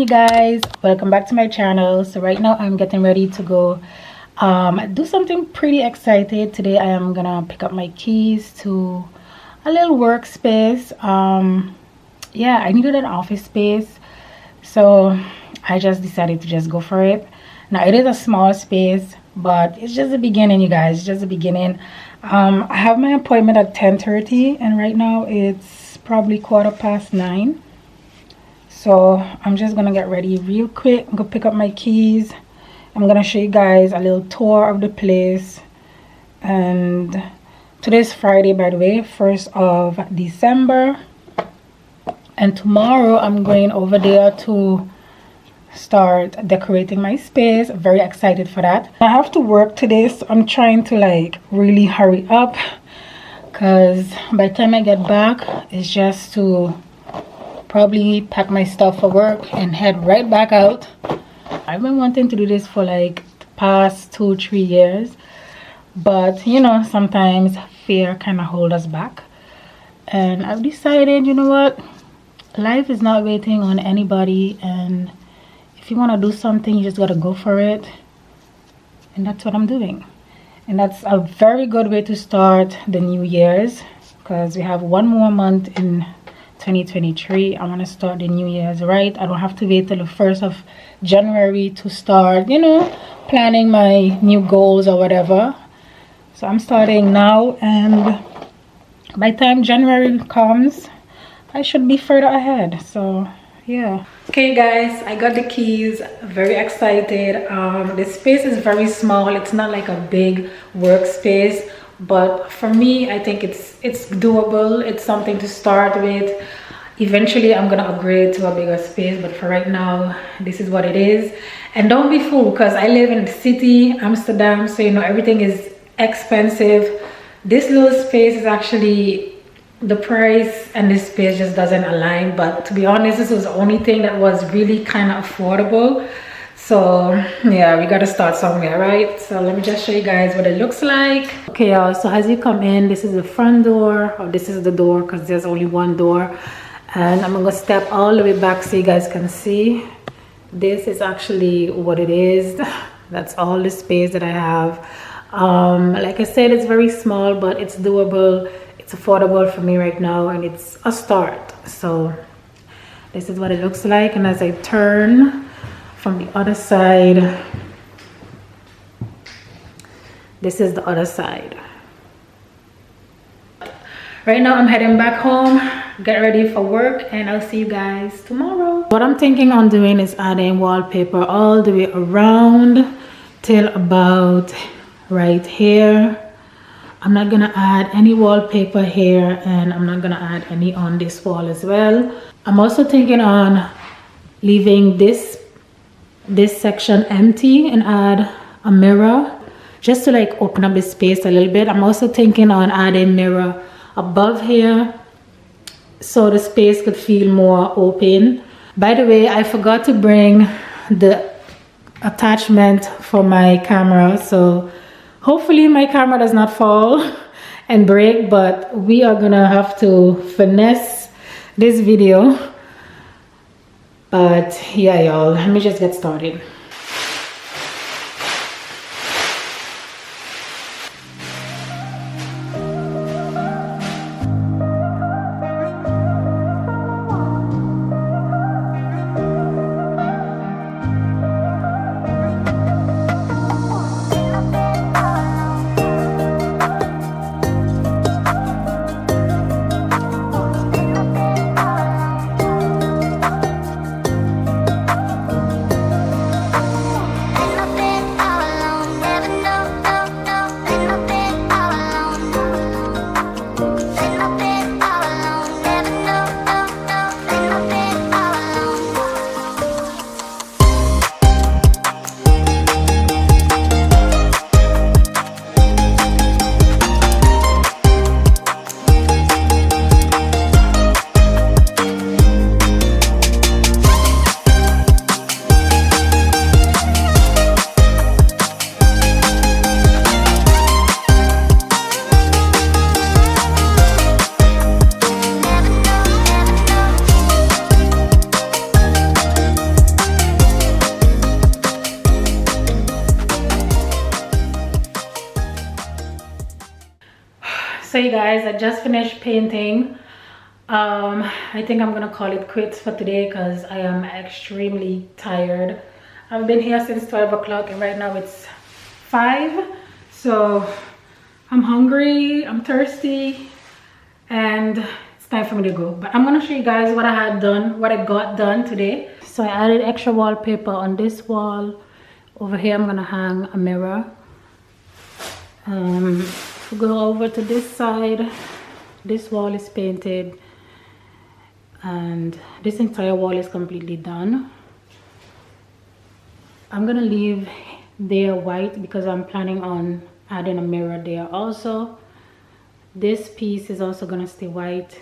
guys, welcome back to my channel. So right now I'm getting ready to go do something pretty excited. Today I am gonna pick up my keys to a little workspace. Yeah, I needed an office space, so I just decided to just go for it. Now it is a small space, but it's just the beginning, you guys. It's just the beginning. I have my appointment at 10:30 and right now it's probably 9:15. So I'm just gonna get ready real quick, go pick up my keys. I'm gonna show you guys a little tour of the place. And today's Friday, by the way, 1st of December, and tomorrow I'm going over there to start decorating my space. Very excited for that. I have to work today, so I'm trying to like really hurry up, because by the time I get back it's just to probably pack my stuff for work and head right back out. I've been wanting to do this for like the past 2-3 years, but you know, sometimes fear kind of holds us back, and I've decided, you know what, life is not waiting on anybody, and if you want to do something, you just got to go for it. And that's what I'm doing, and that's a very good way to start the new year's, because we have one more month in 2023. I want to start the new year's right. I don't have to wait till the 1st of January to start, you know, planning my new goals or whatever. So I'm starting now, and by the time January comes I should be further ahead. So yeah. Okay guys, I got the keys. Very excited. The space is very small. It's not like a big workspace, but for me, I think it's doable. It's something to start with. Eventually I'm gonna upgrade to a bigger space, but for right now this is what it is. And don't be fooled, because I live in the city, Amsterdam, so you know everything is expensive. This little space is actually, the price and this space just doesn't align, but to be honest, this was the only thing that was really kind of affordable. So yeah, we got to start somewhere, right? So let me just show you guys what it looks like. Okay y'all, so as you come in, this is the front door, or this is the door, because there's only one door. And I'm gonna step all the way back so you guys can see. This is actually what it is. That's all the space that I have. Like I said, it's very small, but it's doable. It's affordable for me right now, and it's a start. So this is what it looks like. And as I turn from the other side, this is the other side. Right now I'm heading back home, get ready for work, and I'll see you guys tomorrow. What I'm thinking on doing is adding wallpaper all the way around till about right here. I'm not gonna add any wallpaper here, and I'm not gonna add any on this wall as well. I'm also thinking on leaving this section empty and add a mirror just to like open up the space a little bit. I'm also thinking on adding mirror above here so the space could feel more open. By the way, I forgot to bring the attachment for my camera, so hopefully my camera does not fall and break, but we are gonna have to finesse this video. But yeah y'all, let me just get started. So you guys, I just finished painting. I think I'm gonna call it quits for today because I am extremely tired. I've been here since 12 o'clock and right now it's 5. So I'm hungry, I'm thirsty, and it's time for me to go. But I'm gonna show you guys what I had done, what I got done today. So I added extra wallpaper on this wall. Over here I'm gonna hang a mirror. Go over to this side. This wall is painted and this entire wall is completely done. I'm gonna leave there white because I'm planning on adding a mirror there also. This piece is also gonna stay white.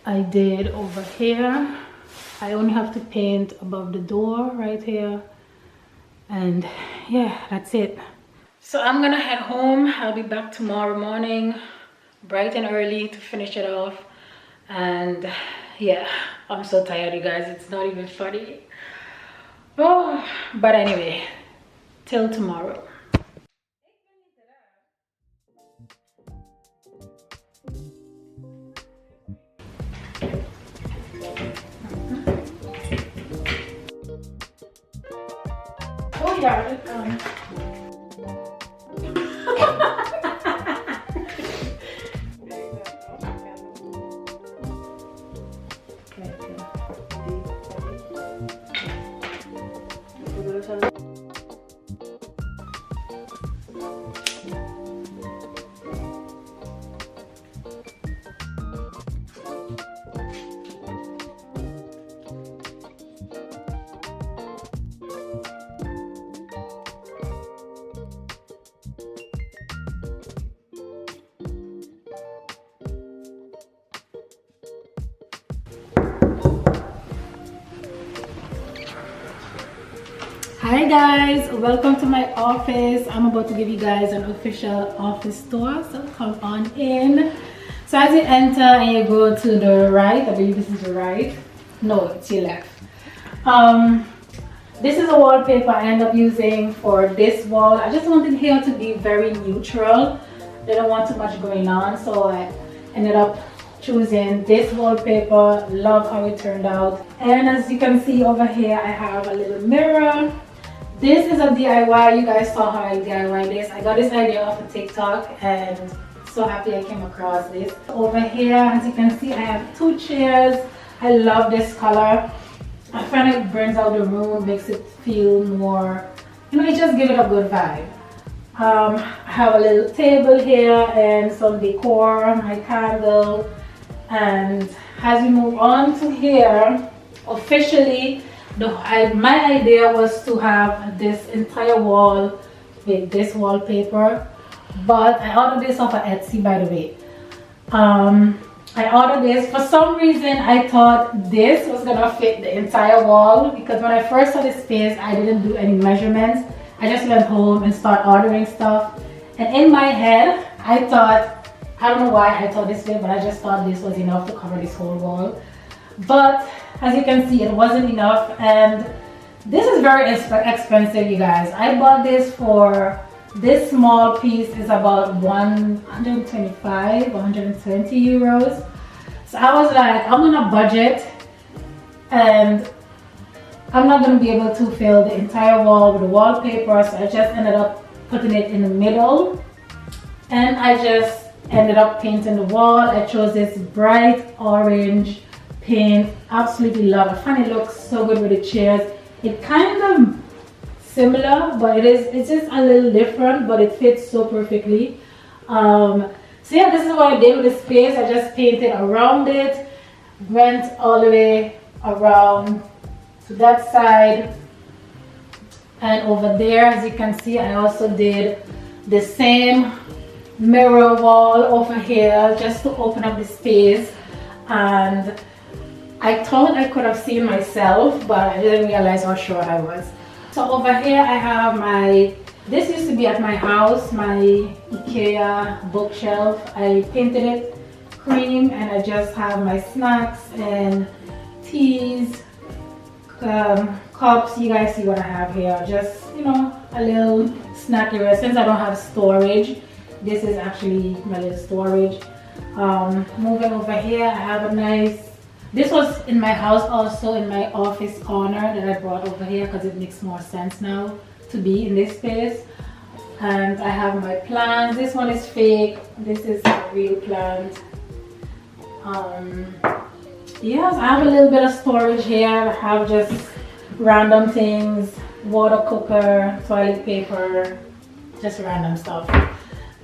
I did over here. I only have to paint above the door right here, and yeah, that's it. So I'm gonna head home. I'll be back tomorrow morning bright and early to finish it off. And yeah, I'm so tired, you guys, it's not even funny. Oh, but anyway, till tomorrow. Oh yeah, it comes. Hi guys, welcome to my office. I'm about to give you guys an official office tour, so come on in. So as you enter and you go to the right, I believe this is the right, no, it's your left. This is a wallpaper I end up using for this wall. I just wanted here to be very neutral. I don't want too much going on, so I ended up choosing this wallpaper. Love how it turned out. And as you can see over here, I have a little mirror. This is a DIY. You guys saw how I DIY this. I got this idea off of TikTok and so happy I came across this. Over here, as you can see, I have 2 chairs. I love this color. I find it brings out the room, makes it feel more, you know, it just gives it a good vibe. I have a little table here and some decor, my candle. And as we move on to here, officially, my idea was to have this entire wall with this wallpaper, but I ordered this off of Etsy, by the way. I ordered this for some reason. I thought this was gonna fit the entire wall because when I first saw this space, I didn't do any measurements. I just went home and started ordering stuff, and in my head I thought, I don't know why I thought this way, but I just thought this was enough to cover this whole wall. But as you can see, it wasn't enough, and this is very expensive, you guys. I bought this for, this small piece is about 125, 120 euros. So I was like, I'm on a budget and I'm not going to be able to fill the entire wall with the wallpaper, so I just ended up putting it in the middle, and I just ended up painting the wall. I chose this bright orange paint. Absolutely love it. I find it looks so good with the chairs. It kind of similar, but it's just a little different, but it fits so perfectly. So yeah, this is what I did with the space. I just painted around it, went all the way around to that side, and over there, as you can see, I also did the same mirror wall over here just to open up the space. And I thought I could have seen myself, but I didn't realize how short I was. So over here I have my, this used to be at my house, my IKEA bookshelf. I painted it cream and I just have my snacks and teas, cups. You guys see what I have here. Just, you know, a little snack area. Since I don't have storage, This is actually my little storage. Moving over here, I have a nice, this was in my house also, in my office corner that I brought over here because it makes more sense now to be in this space. And I have my plants. This one is fake, this is a real plant. Yes, I have a little bit of storage here. I have just random things, water cooker, toilet paper, just random stuff.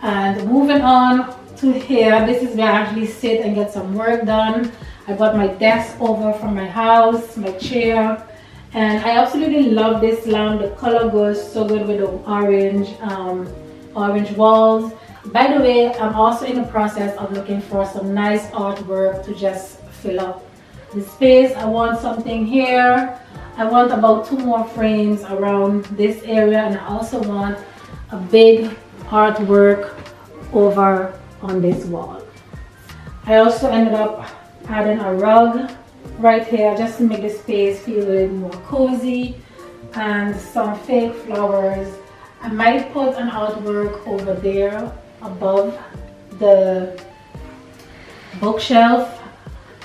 And moving on to here, this is where I actually sit and get some work done. I got my desk over from my house, my chair, and I absolutely love this lamp. The color goes so good with the orange walls. By the way, I'm also in the process of looking for some nice artwork to just fill up the space. I want something here. I want about 2 more frames around this area, and I also want a big artwork over on this wall. I also ended up adding a rug right here just to make the space feel a little more cozy, and some fake flowers. I might put an artwork over there above the bookshelf,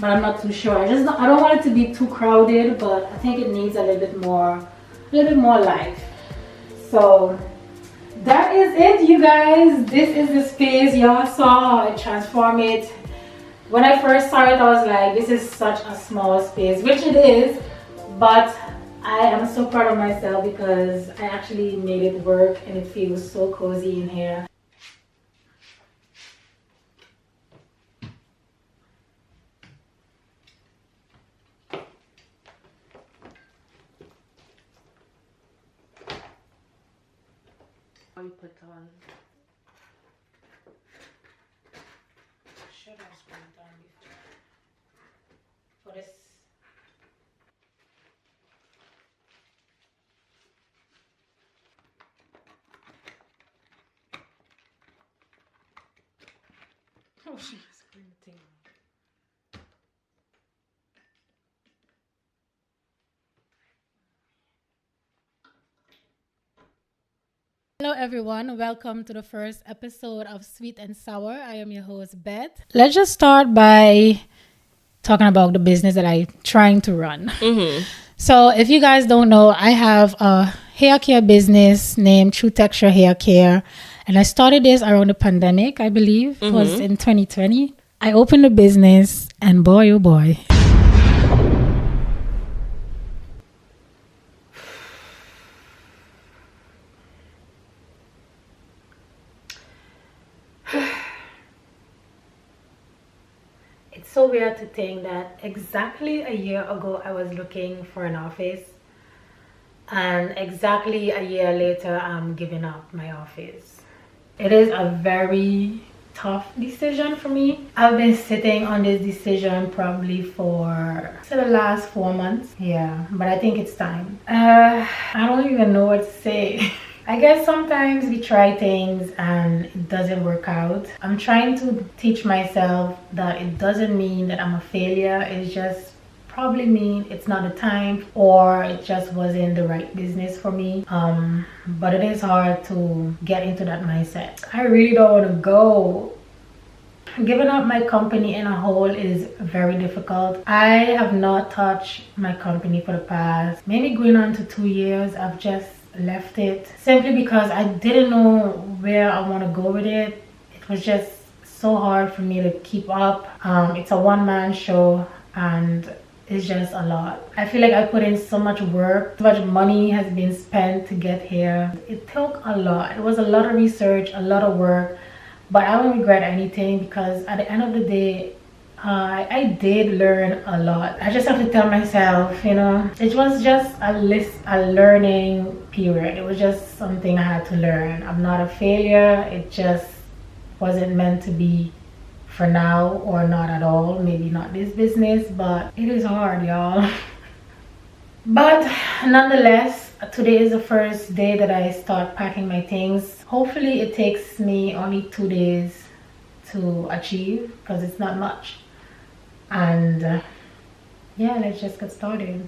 but I'm not too sure. I don't want it to be too crowded, but I think it needs a little bit more life. So that is it, you guys. This is the space. Y'all saw how I transform it. When I first saw it, I was like, this is such a small space, which it is, but I am so proud of myself because I actually made it work and it feels so cozy in here. You put on, should have sprayed it on before for this. Oh, she has sprayed the thing. Hello everyone, welcome to the first episode of Sweet and Sour. I am your host Beth. Let's just start by talking about the business that I'm trying to run. So if you guys don't know, I have a hair care business named True Texture Hair Care, and I started this around the pandemic, I believe. It was in 2020. I opened the business and boy oh boy. It's so weird to think that exactly a year ago I was looking for an office, and exactly a year later I'm giving up my office. It is a very tough decision for me. I've been sitting on this decision probably for the last 4 months. Yeah, but I think it's time. I don't even know what to say. I guess sometimes we try things and it doesn't work out. I'm trying to teach myself that it doesn't mean that I'm a failure. It's just probably mean it's not the time, or it just wasn't the right business for me. But it is hard to get into that mindset. I really don't want to go. Giving up my company in a whole is very difficult. I have not touched my company for the past maybe going on to 2 years. I've just left it simply because I didn't know where I want to go with it. It was just so hard for me to keep up. It's a one-man show and it's just a lot. I feel like I put in so much work, so much money has been spent to get here. It took a lot. It was a lot of research, a lot of work, but I don't regret anything because at the end of the day, I did learn a lot. I just have to tell myself, you know, it was just a learning period. It was just something I had to learn. I'm not a failure. It just wasn't meant to be for now, or not at all. Maybe not this business, but it is hard, y'all. But nonetheless, today is the first day that I start packing my things. Hopefully it takes me only 2 days to achieve because it's not much. And yeah, let's just get started.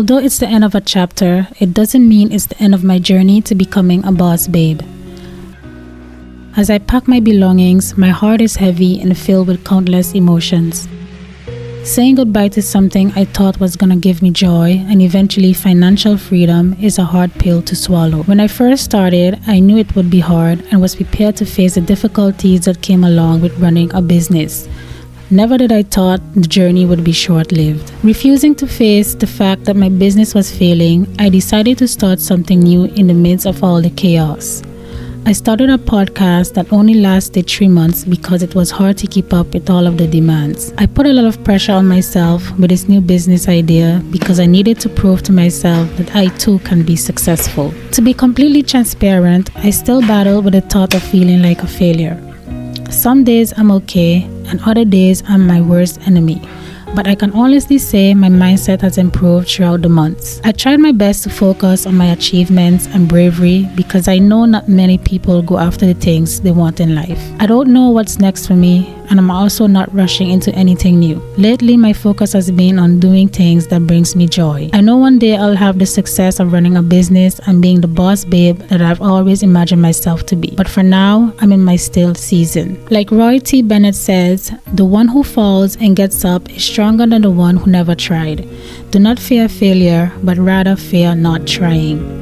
although it's the end of a chapter, it doesn't mean it's the end of my journey to becoming a boss babe. As I pack my belongings, my heart is heavy and filled with countless emotions. Saying goodbye to something I thought was gonna give me joy and eventually financial freedom is a hard pill to swallow. When I first started, I knew it would be hard and was prepared to face the difficulties that came along with running a business. Never did I thought the journey would be short-lived. Refusing to face the fact that my business was failing, I decided to start something new in the midst of all the chaos. I started a podcast that only lasted 3 months because it was hard to keep up with all of the demands. I put a lot of pressure on myself with this new business idea because I needed to prove to myself that I too can be successful. To be completely transparent, I still battle with the thought of feeling like a failure. Some days I'm okay, and other days I'm my worst enemy. But I can honestly say my mindset has improved throughout the months. I tried my best to focus on my achievements and bravery because I know not many people go after the things they want in life. I don't know what's next for me, and I'm also not rushing into anything new. Lately, my focus has been on doing things that brings me joy. I know one day I'll have the success of running a business and being the boss babe that I've always imagined myself to be. But for now, I'm in my still season. Like Roy T. Bennett says, the one who falls and gets up is stronger than the one who never tried. Do not fear failure, but rather fear not trying.